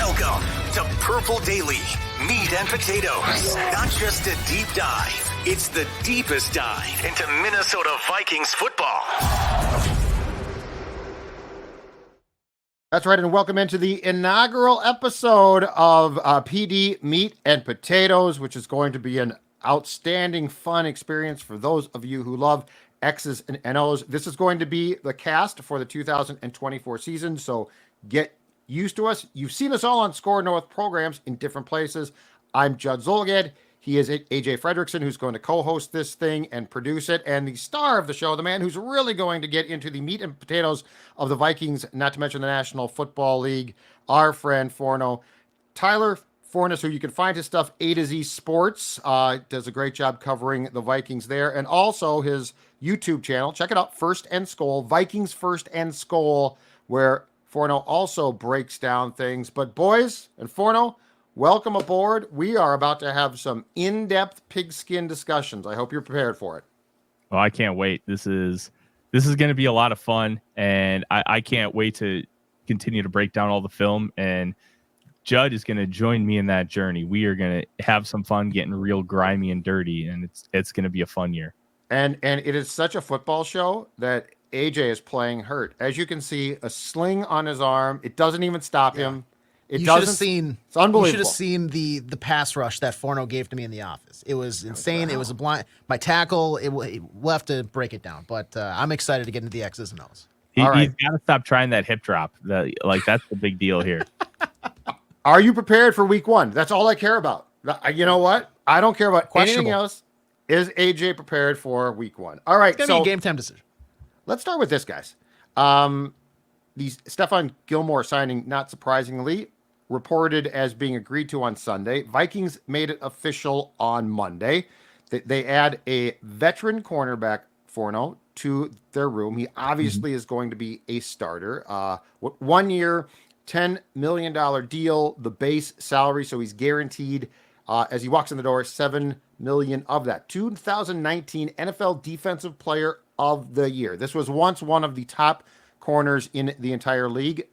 Welcome to Purple Daily Meat and Potatoes. Not just a deep dive, it's the deepest dive into Minnesota Vikings football. That's right, and welcome into the inaugural episode of PD Meat and Potatoes, which is going to be an outstanding, fun experience for those of you who love X's and O's. This is going to be the cast for the 2024 season, so get used to us. You've seen us all on Score North programs in different places. I'm Judd Zulgad. He is AJ Fredrickson, who's going to co-host this thing and produce it, and the star of the show, the man who's really going to get into the meat and potatoes of the Vikings, not to mention the National Football League, our friend Forno. Tyler Forness, who you can find his stuff A to Z Sports, does a great job covering the Vikings there, and also his YouTube channel. Check it out, First and Skol, Vikings First and Skol, where Forno also breaks down things. But boys and Forno, welcome aboard. We are about to have some in-depth pigskin discussions. I hope you're prepared for it. Oh, I can't wait. This is going to be a lot of fun, and I can't wait to continue to break down all the film. And Judd is going to join me in that journey. We are going to have some fun getting real grimy and dirty, and it's going to be a fun year. And it is such a football show that AJ is playing hurt. As you can see, a sling on his arm. It doesn't even stop him. You should have seen. It's unbelievable. You should have seen the pass rush that Forno gave to me in the office. It was insane. It was a blind. My tackle. We'll have to break it down. But I'm excited to get into the X's and O's. He's got to stop trying that hip drop. That's the big deal here. Are you prepared for week one? That's all I care about. You know what? I don't care about anything else. Is AJ prepared for week one? All right. It's going to be a game time decision. Let's start with this, guys. The Stephon Gilmore signing, not surprisingly, reported as being agreed to on Sunday. Vikings made it official on Monday. They add a veteran cornerback, Forno, to their room. He obviously is going to be a starter. 1 year, $10 million deal, the base salary, so he's guaranteed as he walks in the door, $7 million of that. 2019 NFL Defensive Player of the Year. This was once one of the top corners in the entire league.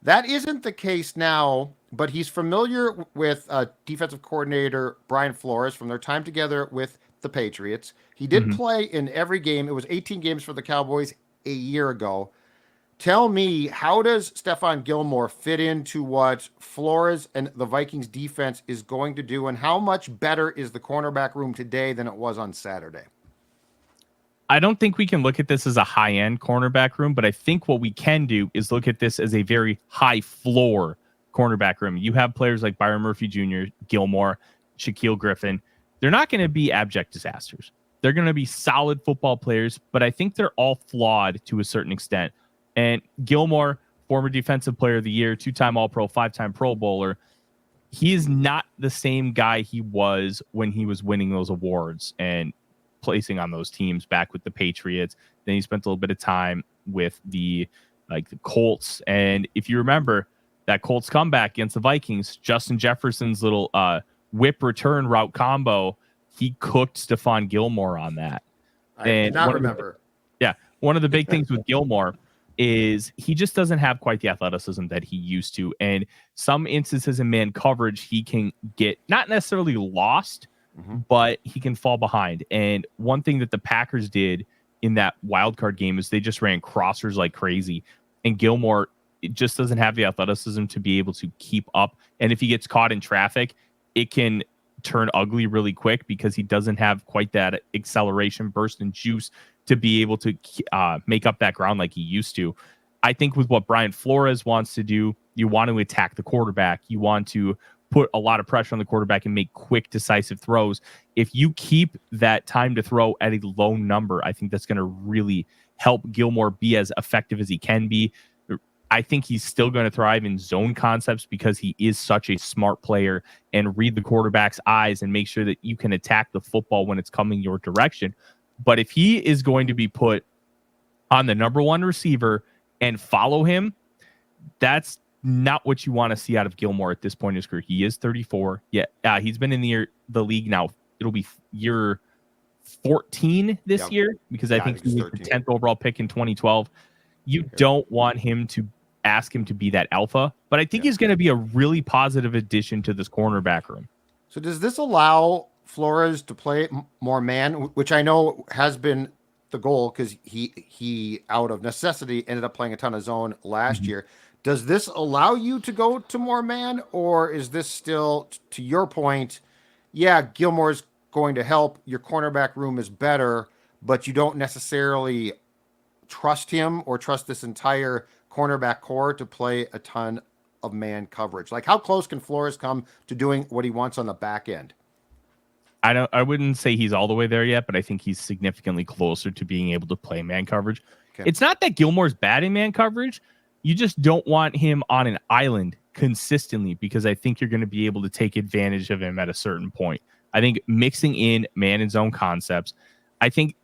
That isn't the case now, but he's familiar with defensive coordinator Brian Flores from their time together with the Patriots. He did play in every game. It was 18 games for the Cowboys a year ago. Tell me, how does Stephon Gilmore fit into what Flores and the Vikings defense is going to do, and how much better is the cornerback room today than it was on Saturday? I don't think we can look at this as a high-end cornerback room, but I think what we can do is look at this as a very high-floor cornerback room. You have players like Byron Murphy Jr., Gilmore, Shaquille Griffin. They're not going to be abject disasters. They're going to be solid football players, but I think they're all flawed to a certain extent. And Gilmore, former Defensive Player of the Year, 2-time All-Pro, 5-time Pro Bowler, he is not the same guy he was when he was winning those awards and placing on those teams back with the Patriots. Then he spent a little bit of time with the Colts. And if you remember that Colts comeback against the Vikings, Justin Jefferson's little whip return route combo, he cooked Stephon Gilmore on that. I did not remember. One of the big things with Gilmore is he just doesn't have quite the athleticism that he used to. And some instances in man coverage, he can get not necessarily lost, but he can fall behind. And one thing that the Packers did in that wild card game is they just ran crossers like crazy. And Gilmore, it just doesn't have the athleticism to be able to keep up. And if he gets caught in traffic, it can turn ugly really quick because he doesn't have quite that acceleration, burst, and juice to be able to make up that ground like he used to. I think with what Brian Flores wants to do, you want to attack the quarterback. You want to put a lot of pressure on the quarterback and make quick, decisive throws. If you keep that time to throw at a low number, I think that's going to really help Gilmore be as effective as he can be. I think he's still going to thrive in zone concepts because he is such a smart player and read the quarterback's eyes and make sure that you can attack the football when it's coming your direction. But if he is going to be put on the number one receiver and follow him, that's not what you want to see out of Gilmore at this point in his career. He is 34. He's been in the league now. It'll be year 14 this year because I think he was the 10th overall pick in 2012. You don't want him to ask him to be that alpha, but I think he's going to be a really positive addition to this cornerback room. So does this allow Flores to play more man, which I know has been the goal because he out of necessity ended up playing a ton of zone last year. Does this allow you to go to more man, or is this still, to your point, yeah, Gilmore's going to help, your cornerback room is better, but you don't necessarily trust him or trust this entire cornerback core to play a ton of man coverage? Like, how close can Flores come to doing what he wants on the back end? I wouldn't say he's all the way there yet, but I think he's significantly closer to being able to play man coverage. Okay. It's not that Gilmore's bad in man coverage. You just don't want him on an island consistently, because I think you're going to be able to take advantage of him at a certain point. I think mixing in man and zone concepts, I think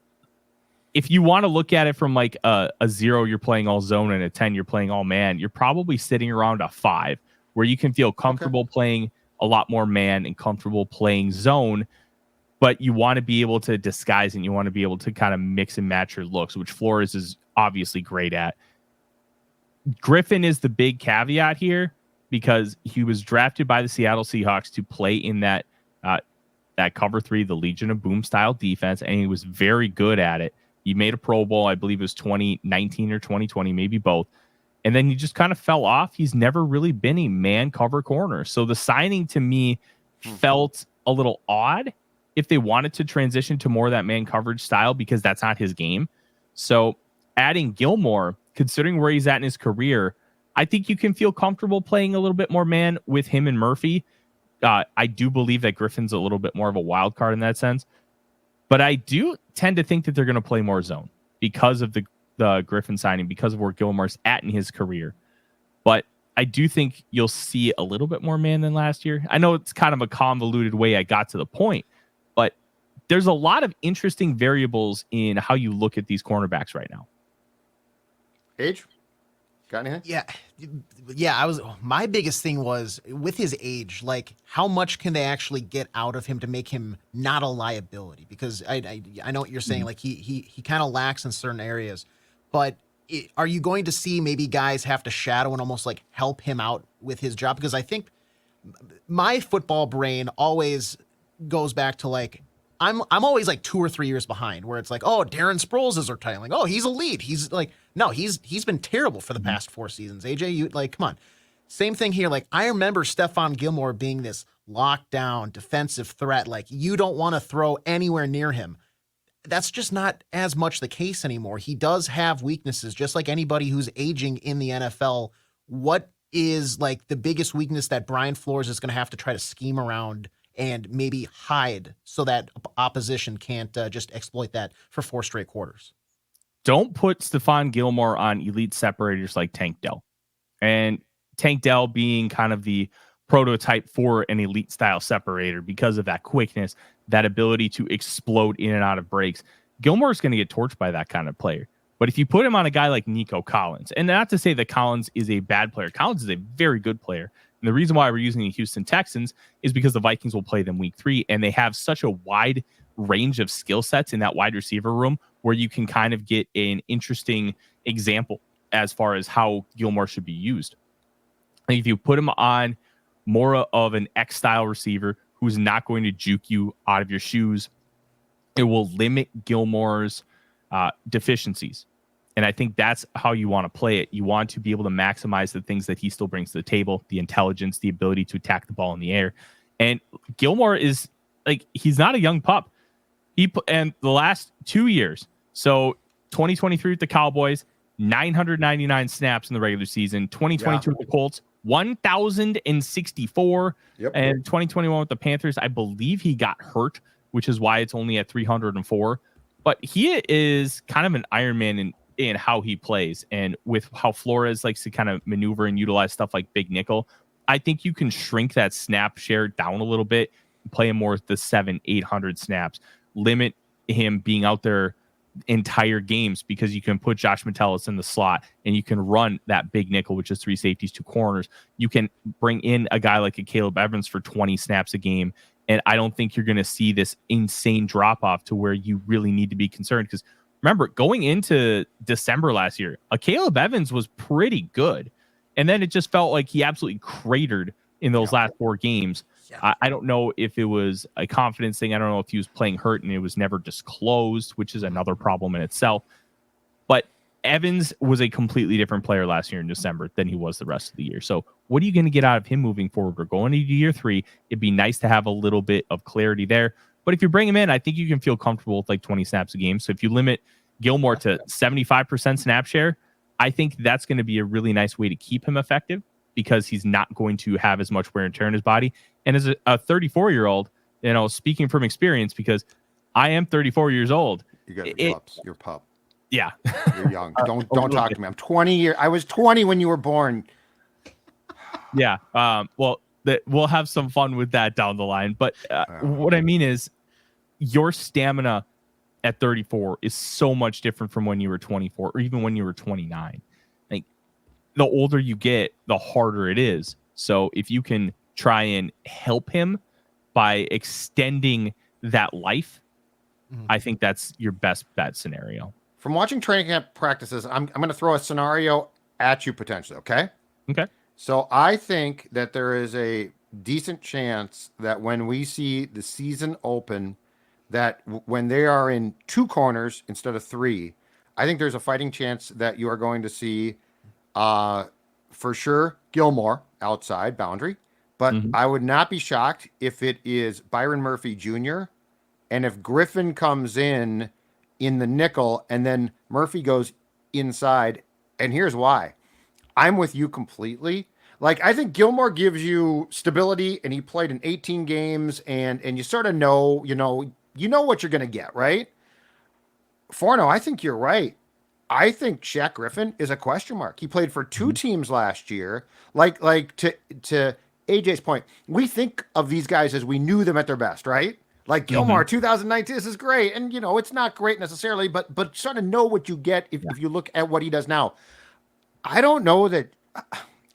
if you want to look at it from like a 0, you're playing all zone, and a 10, you're playing all man, you're probably sitting around a 5 where you can feel comfortable playing a lot more man and comfortable playing zone, but you want to be able to disguise and you want to be able to kind of mix and match your looks, which Flores is obviously great at. Griffin is the big caveat here because he was drafted by the Seattle Seahawks to play in that cover 3, the Legion of Boom style defense, and he was very good at it. He made a Pro Bowl, I believe it was 2019 or 2020, maybe both. And then he just kind of fell off. He's never really been a man cover corner. So the signing to me felt a little odd if they wanted to transition to more of that man coverage style, because that's not his game. So adding Gilmore, considering where he's at in his career, I think you can feel comfortable playing a little bit more man with him and Murphy. I do believe that Griffin's a little bit more of a wild card in that sense. But I do tend to think that they're going to play more zone because of the Griffin signing, because of where Gilmore's at in his career. But I do think you'll see a little bit more man than last year. I know it's kind of a convoluted way I got to the point, but there's a lot of interesting variables in how you look at these cornerbacks right now. Age? Got anything? Yeah. My biggest thing was with his age, like how much can they actually get out of him to make him not a liability? Because I know what you're saying. Like he kind of lacks in certain areas, but are you going to see maybe guys have to shadow and almost like help him out with his job? Because I think my football brain always goes back to like, I'm always like 2 or 3 years behind, where it's like, oh, Darren Sproles is retiring. Like, oh, he's elite. He's like, no, he's been terrible for the past 4 seasons. AJ, you like, come on. Same thing here. Like, I remember Stephon Gilmore being this lockdown defensive threat. Like, you don't want to throw anywhere near him. That's just not as much the case anymore. He does have weaknesses, just like anybody who's aging in the NFL. What is like the biggest weakness that Brian Flores is going to have to try to scheme around and maybe hide so that opposition can't just exploit that for 4 straight quarters? Don't put Stephon Gilmore on elite separators like Tank Dell. And Tank Dell being kind of the prototype for an elite style separator because of that quickness, that ability to explode in and out of breaks. Gilmore's going to get torched by that kind of player. But if you put him on a guy like Nico Collins, and not to say that Collins is a bad player, Collins is a very good player. And the reason why we're using the Houston Texans is because the Vikings will play them week 3, and they have such a wide range of skill sets in that wide receiver room where you can kind of get an interesting example as far as how Gilmore should be used. Like if you put him on more of an X-style receiver who's not going to juke you out of your shoes, it will limit Gilmore's deficiencies. And I think that's how you want to play it. You want to be able to maximize the things that he still brings to the table, the intelligence, the ability to attack the ball in the air. And Gilmore is like, he's not a young pup. And the last 2 years, so 2023 with the Cowboys, 999 snaps in the regular season, 2022 with the Colts, 1,064. And 2021 with the Panthers, I believe he got hurt, which is why it's only at 304. But he is kind of an Iron Man in how he plays, and with how Flores likes to kind of maneuver and utilize stuff like big nickel. I think you can shrink that snap share down a little bit, play him more with the 700-800 snaps, limit him being out there entire games, because you can put Josh Metellus in the slot and you can run that big nickel, which is 3 safeties, 2 corners. You can bring in a guy like a Caleb Evans for 20 snaps a game. And I don't think you're going to see this insane drop off to where you really need to be concerned. Because remember, going into December last year, Caleb Evans was pretty good. And then it just felt like he absolutely cratered in those last 4 games. Yeah. I don't know if it was a confidence thing. I don't know if he was playing hurt and it was never disclosed, which is another problem in itself. But Evans was a completely different player last year in December than he was the rest of the year. So what are you going to get out of him moving forward? We're going into year 3. It'd be nice to have a little bit of clarity there. But if you bring him in, I think you can feel comfortable with like 20 snaps a game. So if you limit Gilmore to 75% snap share, I think that's going to be a really nice way to keep him effective because he's not going to have as much wear and tear in his body. And as a 34-year-old, speaking from experience, because I am 34 years old. You got pups. You're a pup. Yeah. You're young. Don't talk to me. I'm 20 years. I was 20 when you were born. Yeah. We'll have some fun with that down the line. But what I mean is your stamina at 34 is so much different from when you were 24 or even when you were 29. Like the older you get, the harder it is. So if you can try and help him by extending that life, I think that's your best bet scenario. From watching training camp practices, I'm going to throw a scenario at you potentially, okay? Okay. So I think that there is a decent chance that when we see the season open, that when they are in 2 corners instead of 3, I think there's a fighting chance that you are going to see, for sure, Gilmore outside boundary. But I would not be shocked if it is Byron Murphy Jr. And if Griffin comes in the nickel and then Murphy goes inside. And here's why. I'm with you completely. Like, I think Gilmore gives you stability, and he played in 18 games, and you sort of know, you know what you're going to get, right? Forno, I think you're right. I think Shaq Griffin is a question mark. He played for 2 teams last year. Like to AJ's point, we think of these guys as we knew them at their best, right? Like Gilmore, 2019, this is great. And, it's not great necessarily, but sort of know what you get if you look at what he does now. I don't know that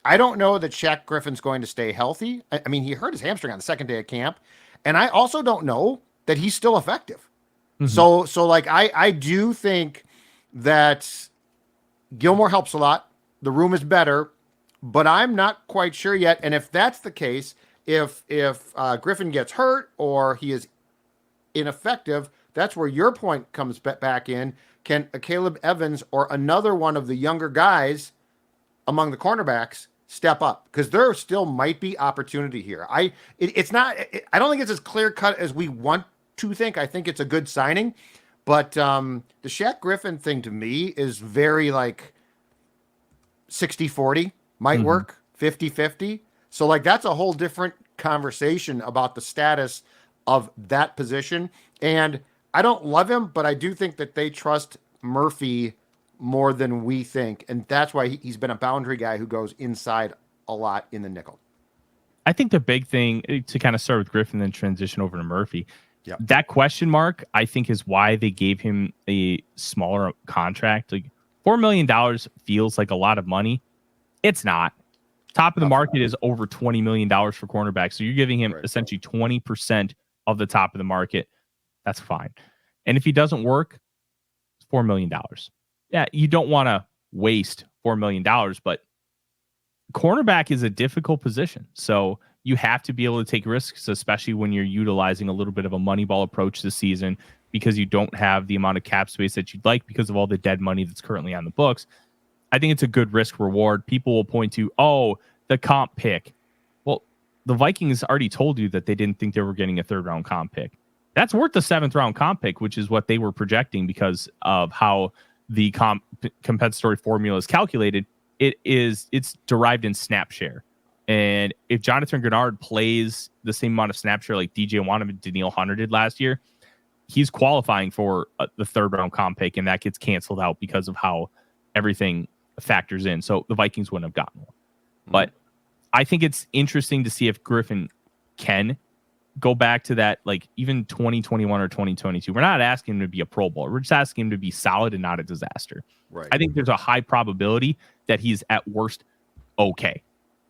Shaq Griffin's going to stay healthy. I mean, he hurt his hamstring on the second day of camp. And I also don't know that he's still effective. So like, I do think that Gilmore helps a lot. The room is better, but I'm not quite sure yet. And if that's the case, if Griffin gets hurt or he is ineffective, that's where your point comes back in. Can a Caleb Evans or another one of the younger guys among the cornerbacks step up? Because there still might be opportunity here. I don't think it's as clear cut as we want to think. I think it's a good signing, but the Shaq Griffin thing to me is very like 60-40 might work, 50-50. So like that's a whole different conversation about the status of that position. And I don't love him, but I do think that they trust Murphy more than we think. And that's why he's been a boundary guy who goes inside a lot in the nickel. I think the big thing to kind of start with Griffin and then transition over to Murphy, that question mark, I think is why they gave him a smaller contract. Like $4 million feels like a lot of money. It's not. Top of the market is over $20 million for cornerbacks. So you're giving him essentially 20% of the top of the market. That's fine. And if he doesn't work, it's $4 million. Yeah, you don't want to waste $4 million, but cornerback is a difficult position. So you have to be able to take risks, especially when you're utilizing a little bit of a money ball approach this season because you don't have the amount of cap space that you'd like because of all the dead money that's currently on the books. I think it's a good risk reward. People will point to, the comp pick. Well, the Vikings already told you that they didn't think they were getting a 3rd round comp pick. That's worth the 7th round comp pick, which is what they were projecting because of how the compensatory formula is calculated. It's derived in snap share. And if Jonathan Grenard plays the same amount of snap share like DJ Wanham and Daniil Hunter did last year, he's qualifying for the 3rd round comp pick, and that gets canceled out because of how everything factors in. So the Vikings wouldn't have gotten one. But I think it's interesting to see if Griffin can go back to that, like even 2021 or 2022. We're not asking him to be a Pro Bowler. We're just asking him to be solid and not a disaster. Right. I think there's a high probability that he's at worst okay.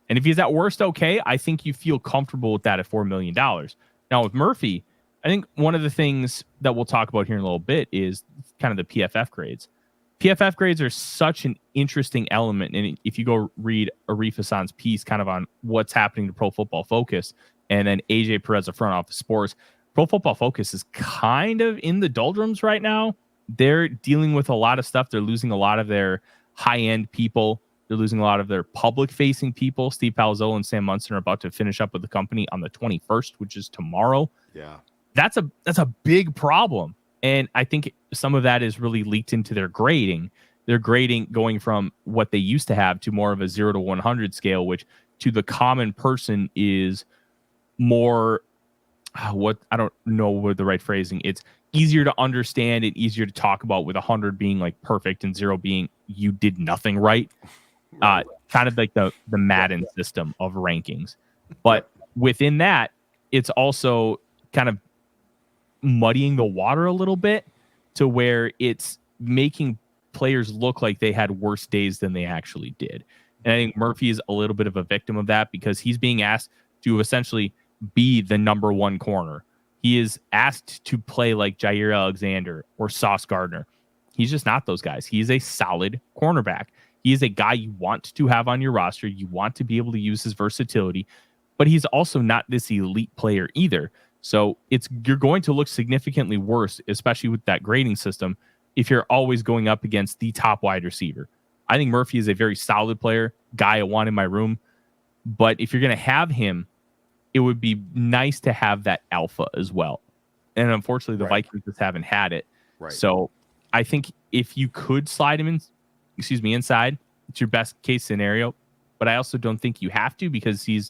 And if he's at worst okay, I think you feel comfortable with that at $4 million. Now with Murphy, I think one of the things that we'll talk about here in a little bit is kind of the PFF grades. PFF grades are such an interesting element. And if you go read Arif Hassan's piece kind of on what's happening to Pro Football Focus, and then AJ Perez of Front Office Sports, Pro Football Focus is kind of in the doldrums right now. They're dealing with a lot of stuff. They're losing a lot of their high-end people. They're losing a lot of their public-facing people. Steve Palazzolo and Sam Munson are about to finish up with the company on the 21st, which is tomorrow. Yeah. That's a big problem. And I think some of that is really leaked into their grading. Their grading going from what they used to have to more of a 0 to 100 scale, which to the common person is more what I don't know what the right phrasing. It's easier to understand and easier to talk about, with 100 being like perfect and 0 being you did nothing right. Kind of like the Madden system of rankings. But within that, it's also kind of muddying the water a little bit to where it's making players look like they had worse days than they actually did. And I think Murphy is a little bit of a victim of that, because he's being asked to essentially be the number one corner. He is asked to play like Jair Alexander or Sauce Gardner. He's just not those guys. He is a solid cornerback. He is a guy you want to have on your roster. You want to be able to use his versatility, but he's also not this elite player either. So you're going to look significantly worse, especially with that grading system, if you're always going up against the top wide receiver. I think Murphy is a very solid player, guy I want in my room. But if you're going to have him, it would be nice to have that alpha as well. And unfortunately, the Vikings just haven't had it. Right. So I think if you could slide him inside, it's your best case scenario. But I also don't think you have to, because he's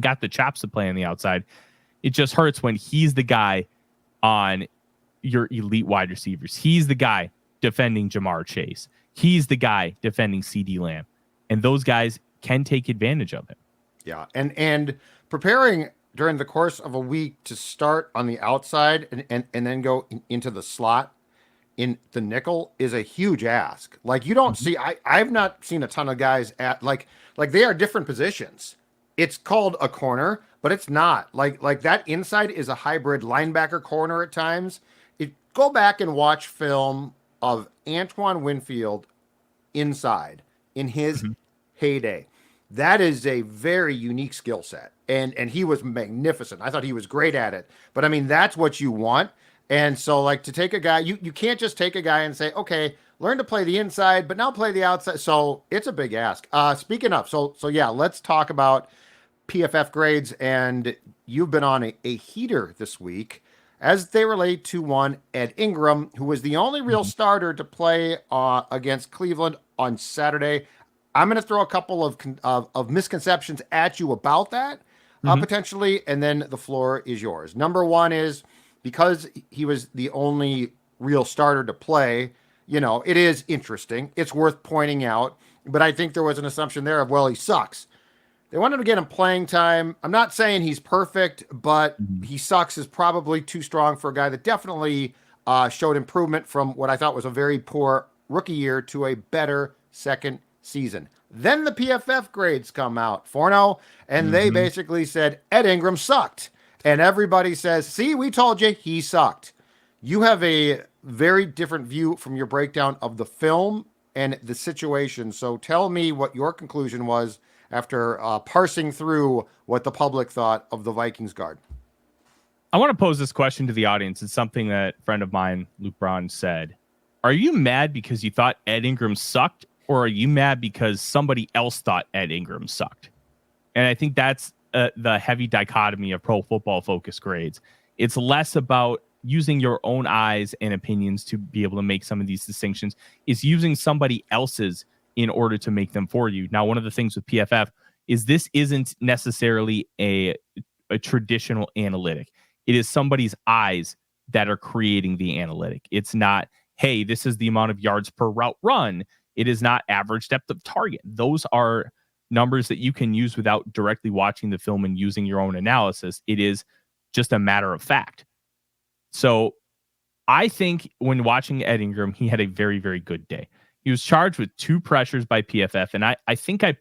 got the chops to play on the outside. It just hurts when he's the guy on your elite wide receivers. He's the guy defending Jamar Chase. He's the guy defending CD Lamb. And those guys can take advantage of him. Yeah. And preparing during the course of a week to start on the outside and then go into the slot in the nickel is a huge ask. Like, you don't see, I've not seen a ton of guys at like they are different positions. It's called a corner, but it's not. Like that inside is a hybrid linebacker corner at times. Go back and watch film of Antoine Winfield inside in his heyday. That is a very unique skill set. And he was magnificent. I thought he was great at it. But I mean, that's what you want. And so, like, to take a guy, you can't just take a guy and say, okay, learn to play the inside, but now play the outside. So it's a big ask. Speaking of, so yeah, let's talk about PFF grades. And you've been on a heater this week as they relate to one Ed Ingram, who was the only real starter to play against Cleveland on Saturday. I'm going to throw a couple of misconceptions at you about that, potentially, and then the floor is yours. Number one is, because he was the only real starter to play, it is interesting. It's worth pointing out, but I think there was an assumption there of, well, he sucks. They wanted to get him playing time. I'm not saying he's perfect, but he sucks is probably too strong for a guy that definitely showed improvement from what I thought was a very poor rookie year to a better second season. Then the PFF grades come out, Forno, and they basically said Ed Ingram sucked. And everybody says, see, we told you he sucked. You have a very different view from your breakdown of the film and the situation. So tell me what your conclusion was after parsing through what the public thought of the Vikings guard. I want to pose this question to the audience. It's something that a friend of mine, Luke Braun, said. Are you mad because you thought Ed Ingram sucked, or are you mad because somebody else thought Ed Ingram sucked? And I think that's the heavy dichotomy of Pro Football Focus grades. It's less about using your own eyes and opinions to be able to make some of these distinctions. It's using somebody else's in order to make them for you. Now, one of the things with PFF is this isn't necessarily a traditional analytic. It is somebody's eyes that are creating the analytic. It's not, hey, this is the amount of yards per route run. It is not average depth of target. Those are numbers that you can use without directly watching the film and using your own analysis. It is just a matter of fact. So I think when watching Ed Ingram, he had a very, very good day. He was charged with 2 pressures by PFF, and I think I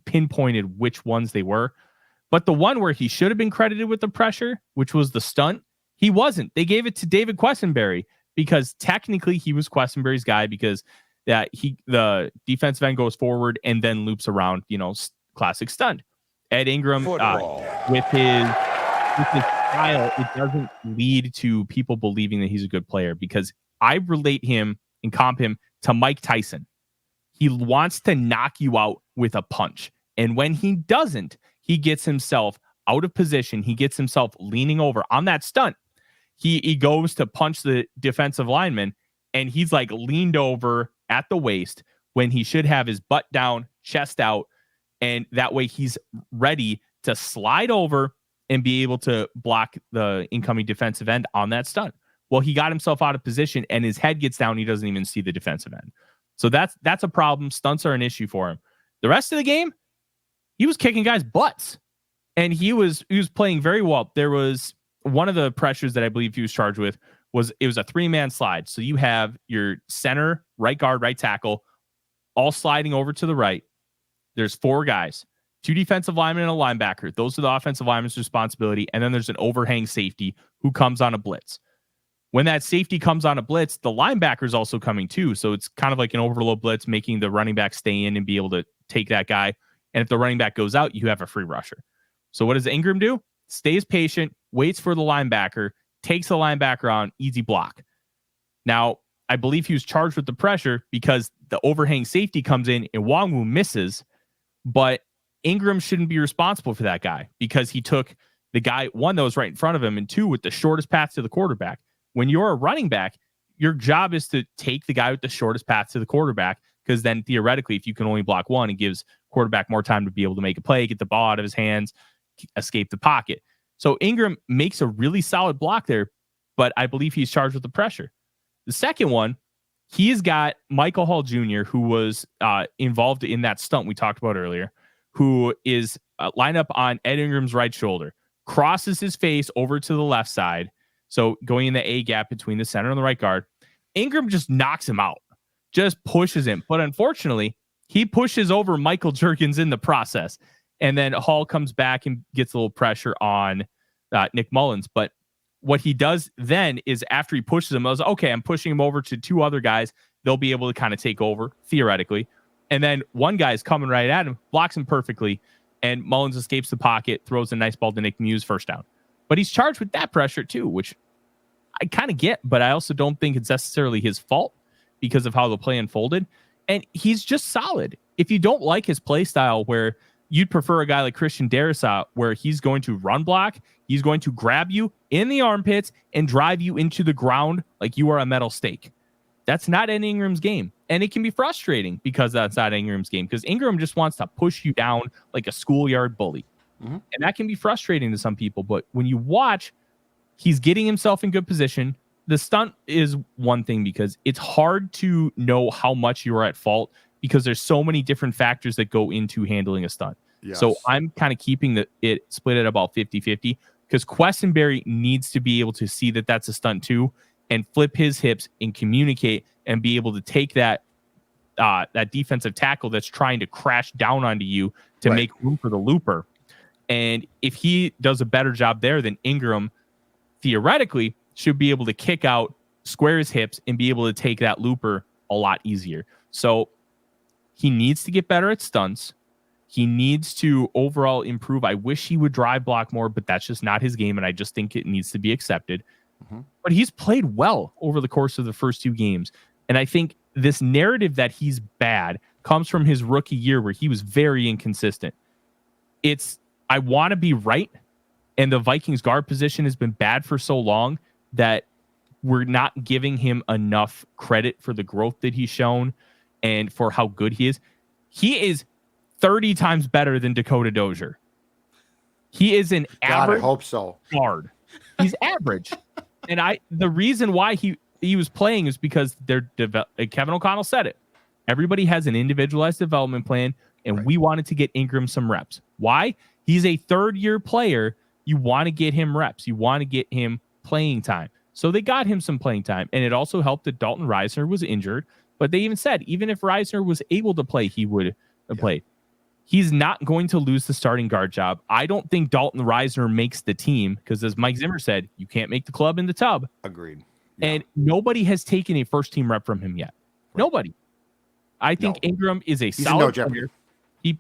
pinpointed which ones they were. But the one where he should have been credited with the pressure, which was the stunt, he wasn't. They gave it to David Quessenberry because technically he was Quessenberry's guy, because that the defensive end goes forward and then loops around, classic stunt. Ed Ingram, with his style, it doesn't lead to people believing that he's a good player, because I relate him and comp him to Mike Tyson. He wants to knock you out with a punch. And when he doesn't, he gets himself out of position. He gets himself leaning over on that stunt. He goes to punch the defensive lineman, and he's like leaned over at the waist when he should have his butt down, chest out. And that way he's ready to slide over and be able to block the incoming defensive end on that stunt. Well, he got himself out of position and his head gets down. He doesn't even see the defensive end. So that's a problem. Stunts are an issue for him. The rest of the game, he was kicking guys' butts, and he was playing very well. There was one of the pressures that I believe he was charged with was a 3-man slide. So you have your center, right guard, right tackle, all sliding over to the right. There's 4 guys, 2 defensive linemen and a linebacker. Those are the offensive lineman's responsibility. And then there's an overhang safety who comes on a blitz. When that safety comes on a blitz, the linebacker's also coming too. So it's kind of like an overload blitz, making the running back stay in and be able to take that guy. And if the running back goes out, you have a free rusher. So what does Ingram do? Stays patient, waits for the linebacker, takes the linebacker on, easy block. Now, I believe he was charged with the pressure because the overhang safety comes in and Nwangwu misses, but Ingram shouldn't be responsible for that guy because he took the guy, 1, that was right in front of him, and 2, with the shortest path to the quarterback. When you're a running back, your job is to take the guy with the shortest path to the quarterback, because then theoretically, if you can only block one, it gives quarterback more time to be able to make a play, get the ball out of his hands, escape the pocket. So Ingram makes a really solid block there, but I believe he's charged with the pressure. The second one, he's got Michael Hall Jr., who was involved in that stunt we talked about earlier, who is lined up on Ed Ingram's right shoulder, crosses his face over to the left side. So going in the A gap between the center and the right guard, Ingram just knocks him out, just pushes him. But unfortunately, he pushes over Michael Jerkins in the process. And then Hall comes back and gets a little pressure on Nick Mullins. But what he does then is, after he pushes him, I was okay, I'm pushing him over to 2 other guys. They'll be able to kind of take over, theoretically. And then one guy's coming right at him, blocks him perfectly, and Mullins escapes the pocket, throws a nice ball to Nick Muse, first down. But he's charged with that pressure too, which I kind of get, but I also don't think it's necessarily his fault because of how the play unfolded. And he's just solid. If you don't like his play style, where you'd prefer a guy like Christian Darrisaw, where he's going to run block, he's going to grab you in the armpits and drive you into the ground like you are a metal stake. That's not Ed Ingram's game. And it can be frustrating because that's not Ingram's game, because Ingram just wants to push you down like a schoolyard bully. Mm-hmm. And that can be frustrating to some people. But when you watch, he's getting himself in good position. The stunt is one thing, because it's hard to know how much you are at fault because there's so many different factors that go into handling a stunt. Yes. So I'm kind of keeping it split at about 50-50, because Questenberry needs to be able to see that that's a stunt too, and flip his hips and communicate and be able to take that defensive tackle that's trying to crash down onto you to make room for the looper. And if he does a better job there, then Ingram theoretically should be able to kick out, square his hips, and be able to take that looper a lot easier. So he needs to get better at stunts. He needs to overall improve. I wish he would drive block more, but that's just not his game, and I just think it needs to be accepted. Mm-hmm. But he's played well over the course of the first 2 games. And I think this narrative that he's bad comes from his rookie year, where he was very inconsistent. I want to be right, and the Vikings guard position has been bad for so long that we're not giving him enough credit for the growth that he's shown and for how good he is. He is 30 times better than Dakota Dozier. He is an average I hope so. Guard. He's average. And the reason why he was playing is because Kevin O'Connell said it. Everybody has an individualized development plan, and we wanted to get Ingram some reps. Why? He's a 3rd-year player. You want to get him reps. You want to get him playing time. So they got him some playing time. And it also helped that Dalton Reisner was injured. But they even said, even if Reisner was able to play, he would have played. He's not going to lose the starting guard job. I don't think Dalton Reisner makes the team, because as Mike Zimmer said, you can't make the club in the tub. Agreed. Yeah. And nobody has taken a first-team rep from him yet. Right. Nobody. I think No. Ingram is a He's solid in no jeopardy.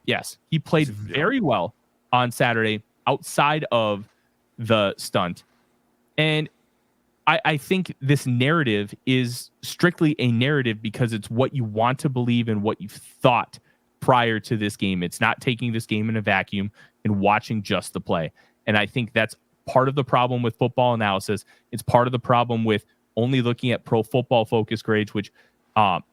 player. He played very well on Saturday outside of the stunt. And I think this narrative is strictly a narrative because it's what you want to believe and what you thought prior to this game. It's not taking this game in a vacuum and watching just the play. And I think that's part of the problem with football analysis. It's part of the problem with only looking at Pro Football Focus grades, which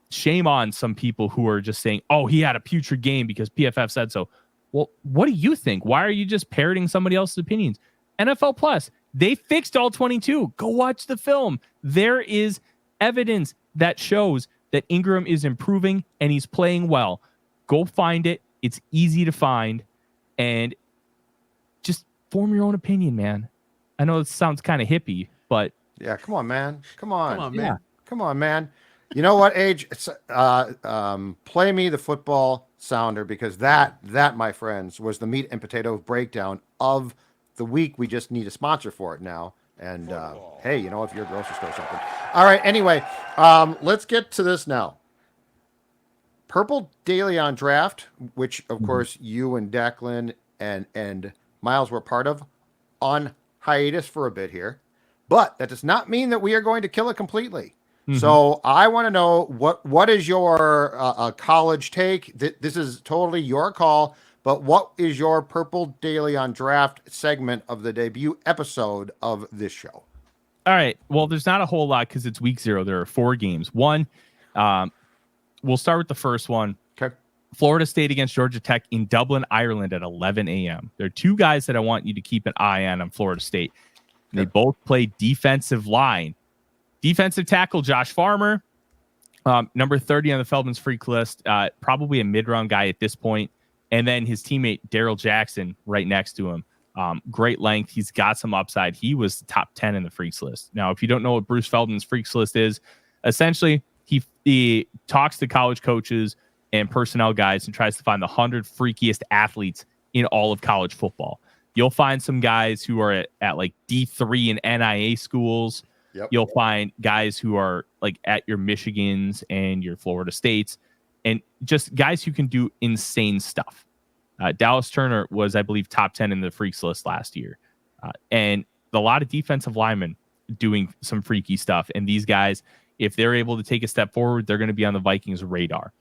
shame on some people who are just saying, oh, he had a putrid game because PFF said so. Well, what do you think? Why are you just parroting somebody else's opinions? NFL Plus, they fixed all 22. Go watch the film. There is evidence that shows that Ingram is improving and he's playing well. Go find it. It's easy to find. And just form your own opinion, man. I know it sounds kind of hippie, but yeah, come on, man. Come on, man. Yeah. Come on, man. You know what, Age? It's, play me the football sounder, because that, my friends, was the meat and potato breakdown of the week. We just need a sponsor for it now. And hey, you know, if you're a grocery store or something. All right. Anyway, let's get to this now. Purple Daily on Draft, which of course you and Declan and Miles were part of, on hiatus for a bit here, but that does not mean that we are going to kill it completely. So I want to know what is your college take. This is totally your call, but what is your Purple Daily on Draft segment of the debut episode of this show? All right. Well, there's not a whole lot because it's week 0. There are 4 games. One, we'll start with the first one. Okay. Florida State against Georgia Tech in Dublin, Ireland at 11 a.m. There are 2 guys that I want you to keep an eye on Florida State. Okay. They both play defensive line. Defensive tackle Josh Farmer, number 30 on the Feldman's freak list, probably a mid-round guy at this point. And then his teammate Daryl Jackson right next to him. Great length. He's got some upside. He was top 10 in the freaks list. Now, if you don't know what Bruce Feldman's freaks list is, essentially he talks to college coaches and personnel guys and tries to find the 100 freakiest athletes in all of college football. You'll find some guys who are at like D3 and NIA schools. Yep. You'll find guys who are like at your Michigans and your Florida States, and just guys who can do insane stuff. Dallas Turner was, I believe, top 10 in the freaks list last year. And a lot of defensive linemen doing some freaky stuff. And these guys, if they're able to take a step forward, they're going to be on the Vikings' radar.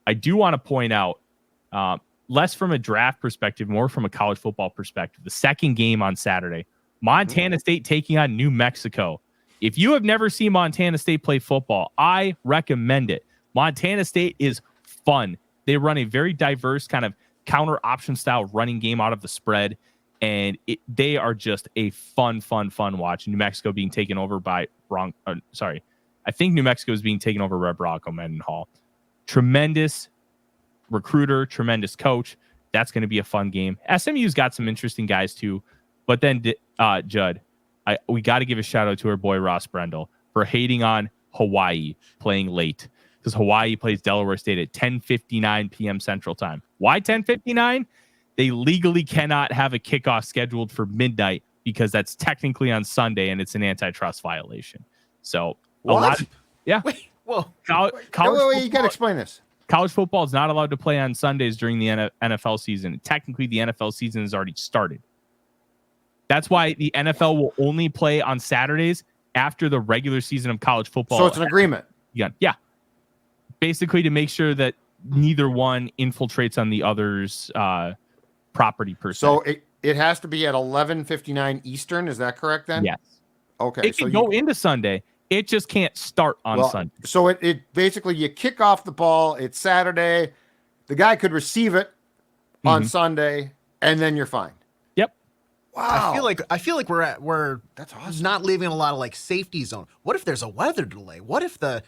I do want to point out, less from a draft perspective, more from a college football perspective, the second game on Saturday, Montana State taking on New Mexico. If you have never seen Montana State play football, I recommend it. Montana State is fun. They run a very diverse kind of counter option style running game out of the spread, and they are just a fun watch. New Mexico being taken over by I think New Mexico is being taken over by Bronco Mendenhall. Tremendous recruiter, tremendous coach. That's going to be a fun game. SMU's got some interesting guys too, but then Judd, we got to give a shout out to our boy Ross Brendel for hating on Hawaii playing late, because Hawaii plays Delaware State at 10:59 p.m. Central Time. Why 10:59? They legally cannot have a kickoff scheduled for midnight because that's technically on Sunday and it's an antitrust violation. So what? Wait, whoa. You got to explain this. College football is not allowed to play on Sundays during the NFL season. Technically, the NFL season has already started. That's why the NFL will only play on Saturdays after the regular season of college football. So it's an agreement. Yeah. Basically to make sure that neither one infiltrates on the other's property per se. So it has to be at 11:59 Eastern. Is that correct then? Yes. Okay. It can go into Sunday. It just can't start on Sunday. So it basically, you kick off the ball. It's Saturday. The guy could receive it on Sunday, and then you're fine. Wow. I feel like we're that's awesome. Not leaving a lot of like safety zone. What if there's a weather delay? What if there's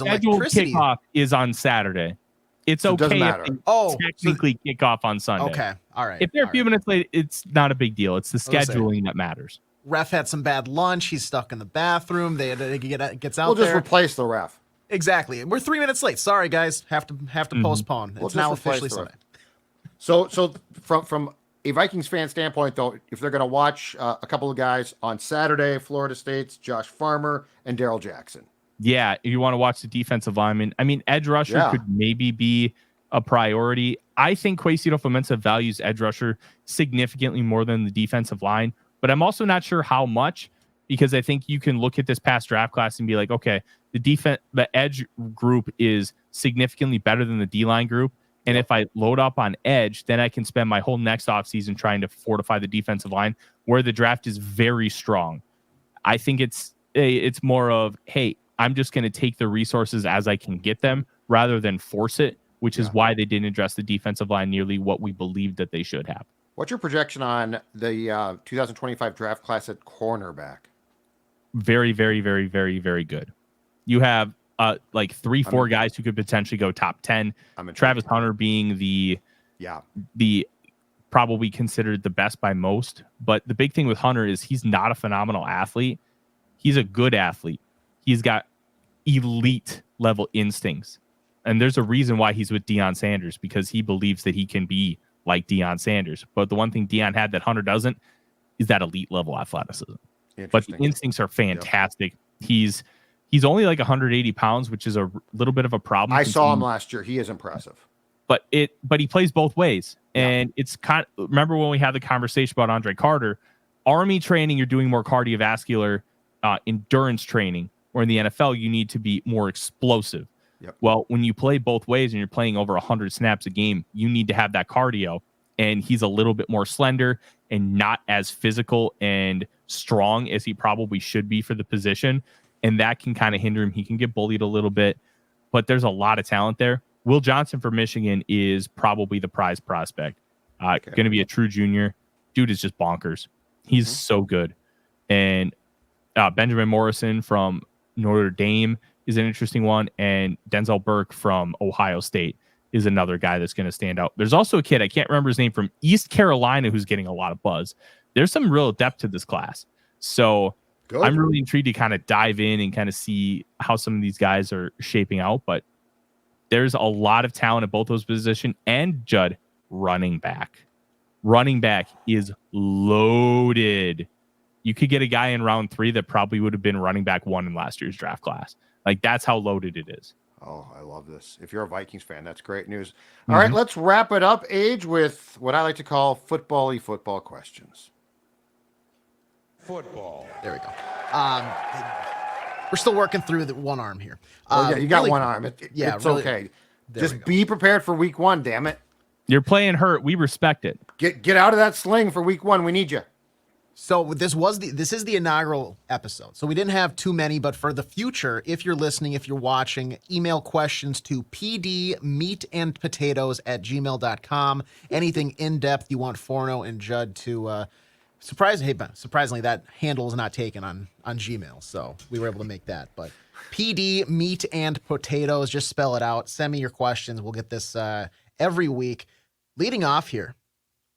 electricity? Kickoff is on Saturday. It's so okay if they technically kick off on Sunday. Okay. All right. If they're a few minutes late, it's not a big deal. It's the scheduling that matters. Ref had some bad lunch. He's stuck in the bathroom. Gets out We'll there. just replace the ref. Exactly. We're 3 minutes late. Sorry, guys. Have to postpone. It's now officially Sunday. So from a Vikings fan standpoint, though, if they're going to watch a couple of guys on Saturday, Florida State's Josh Farmer and Daryl Jackson. Yeah, you want to watch the defensive lineman. I mean, edge rusher could maybe be a priority. I think Quasito-Fomensa values edge rusher significantly more than the defensive line, but I'm also not sure how much, because I think you can look at this past draft class and be like, okay, the edge group is significantly better than the D-line group. And if I load up on edge, then I can spend my whole next offseason trying to fortify the defensive line, where the draft is very strong. I think it's more of, hey, I'm just going to take the resources as I can get them rather than force it, which is why they didn't address the defensive line nearly what we believed that they should have. What's your projection on the 2025 draft class at cornerback? Very, very, very, very, very good. You have like 3-4 guys who could potentially go top 10. Travis Hunter being the probably considered the best by most. But the big thing with Hunter is he's not a phenomenal athlete. He's a good athlete. He's got elite level instincts. And there's a reason why he's with Deion Sanders, because he believes that he can be like Deion Sanders. But the one thing Deion had that Hunter doesn't is that elite level athleticism. But the instincts are fantastic. Yep. He's only like 180 pounds, which is a little bit of a problem. I saw him last year. He is impressive. But he plays both ways. And it's kind of, remember when we had the conversation about Andre Carter, Army training, you're doing more cardiovascular endurance training, or in the NFL, you need to be more explosive. Yep. Well, when you play both ways and you're playing over 100 snaps a game, you need to have that cardio. And he's a little bit more slender and not as physical and strong as he probably should be for the position. And that can kind of hinder him. He can get bullied a little bit, but there's a lot of talent there. Will Johnson for Michigan is probably the prize prospect. Going to be a true junior. Dude is just bonkers. He's so good. And Benjamin Morrison from Notre Dame is an interesting one. And Denzel Burke from Ohio State is another guy that's going to stand out. There's also a kid, I can't remember his name, from East Carolina who's getting a lot of buzz. There's some real depth to this class. So good. I'm really intrigued to kind of dive in and kind of see how some of these guys are shaping out. But there's a lot of talent at both those positions. And Judd, running back. Running back is loaded. You could get a guy in round 3 that probably would have been running back 1 in last year's draft class. Like, that's how loaded it is. Oh, I love this. If you're a Vikings fan, that's great news. All right, let's wrap it up, Age, with what I like to call football-y football questions. Football. There we go. We're still working through the one arm here. You got one arm. It's really, okay. Just be prepared for week 1, damn it. You're playing hurt. We respect it. Get out of that sling for week 1. We need you. So this is the inaugural episode. So we didn't have too many, but for the future, if you're listening, if you're watching, email questions to pdmeatandpotatoes@gmail.com. Anything in depth you want Forno and Judd to surprisingly that handle is not taken on Gmail, so we were able to make that. But pdmeatandpotatoes, just spell it out. Send me your questions. We'll get this every week. Leading off here,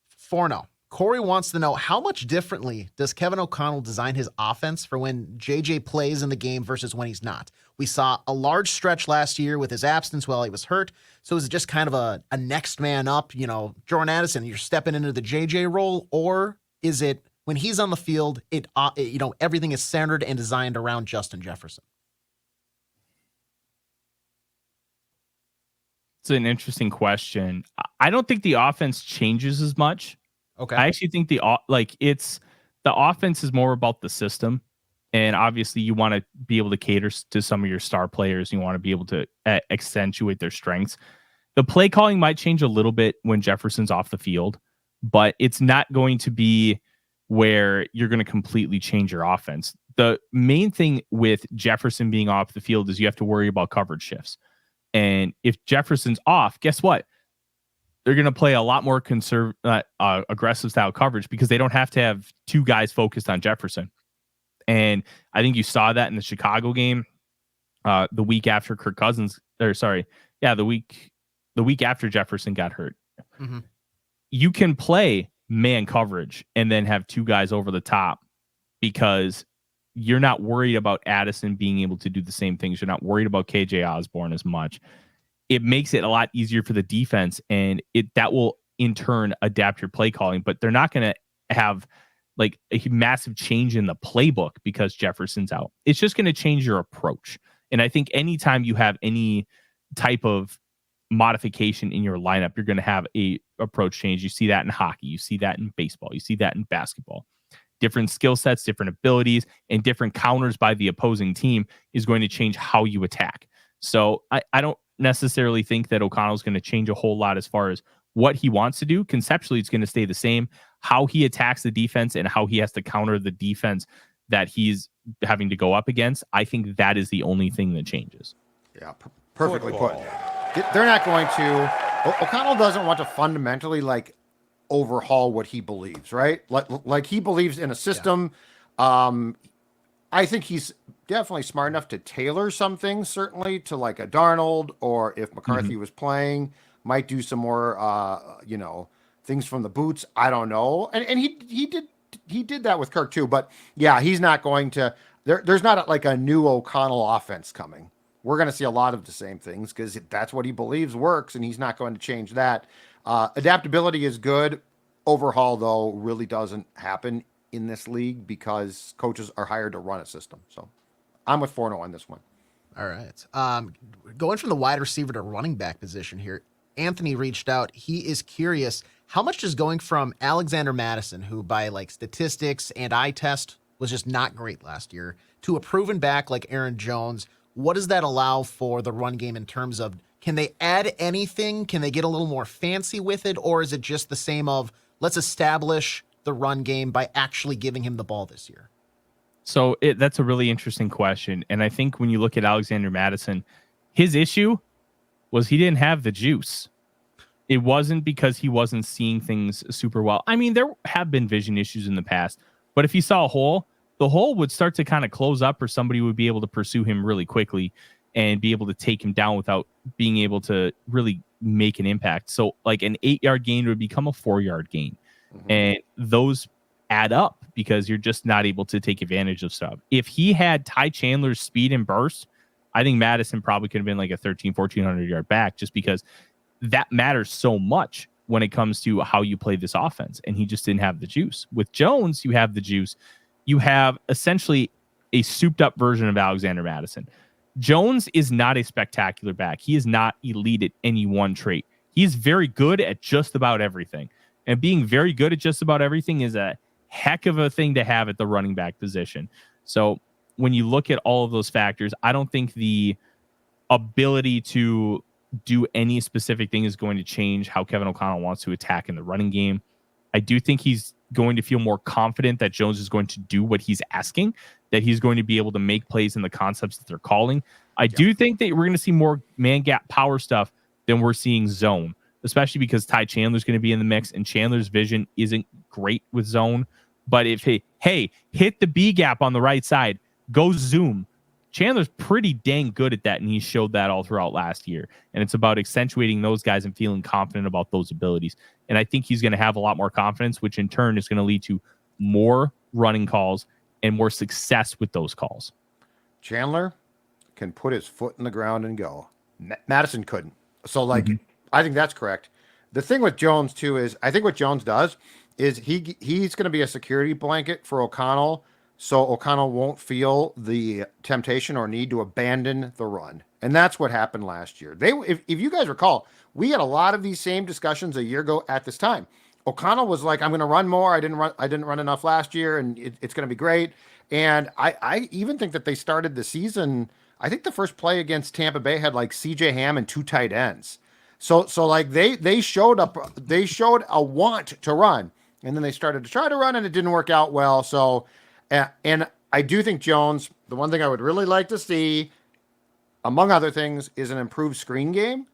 Forno. Corey wants to know, how much differently does Kevin O'Connell design his offense for when JJ plays in the game versus when he's not? We saw a large stretch last year with his absence while he was hurt. So is it just kind of a next man up, Jordan Addison, you're stepping into the JJ role? Or is it when he's on the field, everything is centered and designed around Justin Jefferson? It's an interesting question. I don't think the offense changes as much. Okay. I actually think the offense is more about the system, and obviously you want to be able to cater to some of your star players. You want to be able to accentuate their strengths. The play calling might change a little bit when Jefferson's off the field, but it's not going to be where you're going to completely change your offense. The main thing with Jefferson being off the field is you have to worry about coverage shifts. And if Jefferson's off, guess what? They're going to play a lot more aggressive style coverage because they don't have to have 2 guys focused on Jefferson. And I think you saw that in the Chicago game the week after the week after Jefferson got hurt. Mm-hmm. You can play man coverage and then have 2 guys over the top because you're not worried about Addison being able to do the same things. You're not worried about KJ Osborne as much. It makes it a lot easier for the defense, and that will in turn adapt your play calling, but they're not going to have like a massive change in the playbook because Jefferson's out. It's just going to change your approach. And I think anytime you have any type of modification in your lineup, you're going to have a approach change. You see that in hockey, you see that in baseball, you see that in basketball. Different skill sets, different abilities, and different counters by the opposing team is going to change how you attack. So I don't necessarily think that O'Connell's going to change a whole lot as far as what he wants to do. Conceptually, it's going to stay the same. How he attacks the defense and how he has to counter the defense that he's having to go up against, I think that is the only thing that changes. Yeah, perfectly put. They're not going to. O'Connell doesn't want to fundamentally overhaul what he believes, right? Like he believes in a system. Yeah. I think he's definitely smart enough to tailor some things, certainly to like a Darnold, or if McCarthy was playing, might do some more, things from the boots. I don't know. And he did that with Kirk too. But yeah, he's not going to. There's not a new O'Connell offense coming. We're going to see a lot of the same things because that's what he believes works, and he's not going to change that. Adaptability is good. Overhaul, though, really doesn't happen in this league because coaches are hired to run a system. So I'm with Forno on this one. All right. Going from the wide receiver to running back position here, Anthony reached out. He is curious, how much is going from Alexander Madison, who by statistics and eye test was just not great last year, to a proven back like Aaron Jones? What does that allow for the run game in terms of, can they add anything? Can they get a little more fancy with it? Or is it just the same of, let's establish the run game by actually giving him the ball this year? So that's a really interesting question. And I think when you look at Alexander Madison, his issue was he didn't have the juice. It wasn't because he wasn't seeing things super well. I mean, there have been vision issues in the past, but if he saw a hole, the hole would start to kind of close up, or somebody would be able to pursue him really quickly and be able to take him down without being able to really make an impact. So like an 8-yard gain would become a 4-yard gain. And those add up because you're just not able to take advantage of stuff. If he had Ty Chandler's speed and burst, I think Madison probably could have been like a 1,400 yard back, just because that matters so much when it comes to how you play this offense. And he just didn't have the juice. With Jones, you have the juice. You have essentially a souped up version of Alexander Madison. Jones is not a spectacular back. He is not elite at any one trait. He's very good at just about everything. And being very good at just about everything is a heck of a thing to have at the running back position. So when you look at all of those factors, I don't think the ability to do any specific thing is going to change how Kevin O'Connell wants to attack in the running game. I do think he's going to feel more confident that Jones is going to do what he's asking, that he's going to be able to make plays in the concepts that they're calling. I do think that we're going to see more man gap power stuff than we're seeing zone, especially because Ty Chandler's going to be in the mix, and Chandler's vision isn't great with zone. But if hey, hit the B gap on the right side, go zoom. Chandler's pretty dang good at that, and he showed that all throughout last year. And it's about accentuating those guys and feeling confident about those abilities. And I think he's going to have a lot more confidence, which in turn is going to lead to more running calls and more success with those calls. Chandler can put his foot in the ground and go. Madison couldn't. So, I think that's correct. The thing with Jones, too, is I think what Jones does is he's going to be a security blanket for O'Connell, so O'Connell won't feel the temptation or need to abandon the run. And that's what happened last year. If you guys recall, we had a lot of these same discussions a year ago at this time. O'Connell was like, I'm going to run more. I didn't run enough last year, and it's going to be great. And I even think that they started the season, I think the first play against Tampa Bay had CJ Ham and 2 tight ends. So they showed a want to run, and then they started to try to run, and it didn't work out well. So, and I do think Jones, the one thing I would really like to see, among other things, is an improved screen game.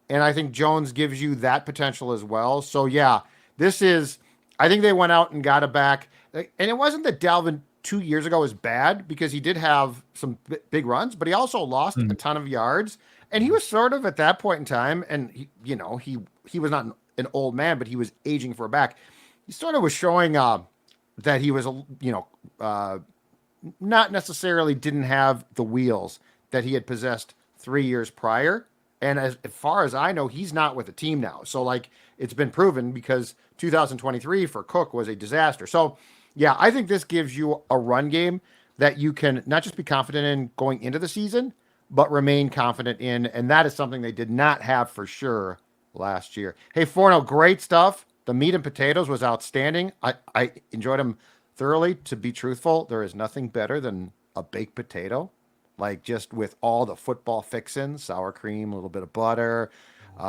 And I think Jones gives you that potential as well. So yeah, I think they went out and got it back. And it wasn't that Dalvin 2 years ago was bad, because he did have some big runs, but he also lost a ton of yards. And he was sort of at that point in time, and he was not an old man, but he was aging for a back. He sort of was showing that he was, not necessarily didn't have the wheels that he had possessed 3 years prior. And as far as I know, he's not with the team now. So it's been proven, because 2023 for Cook was a disaster. So yeah, I think this gives you a run game that you can not just be confident in going into the season, but remain confident in. And that is something they did not have for sure last year. Hey, Forno, great stuff. The meat and potatoes was outstanding. I enjoyed them thoroughly. To be truthful, there is nothing better than a baked potato, like just with all the football fixins, sour cream, a little bit of butter,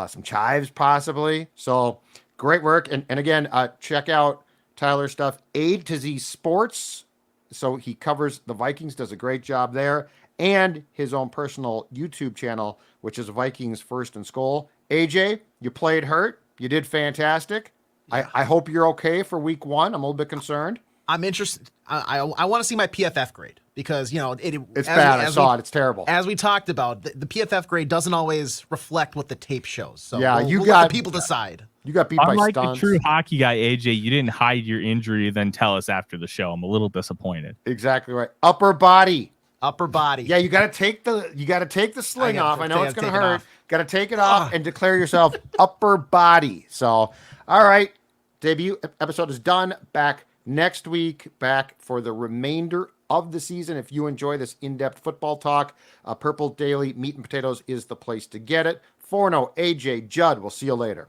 some chives possibly. So great work. And again, check out Tyler's stuff, A to Z Sports. So he covers the Vikings, does a great job there, and his own personal YouTube channel, which is Vikings First and Skol. AJ, you played hurt. You did fantastic. Yeah. I hope you're okay for week 1. I'm a little bit concerned. I'm interested. I want to see my PFF grade because, it's bad. I saw it. It's terrible. As we talked about, the PFF grade doesn't always reflect what the tape shows. So yeah, we'll let the people decide. You got beat Unlike by stunts. the true hockey guy, AJ, you didn't hide your injury, then tell us after the show. I'm a little disappointed. Exactly right. Upper body. Yeah, you got to take the sling off. I know it's going to hurt. Got to take it off and declare yourself upper body. So, all right. Debut episode is done. Back next week, back for the remainder of the season. If you enjoy this in-depth football talk, Purple Daily Meat and Potatoes is the place to get it. Forno, AJ, Judd, we'll see you later.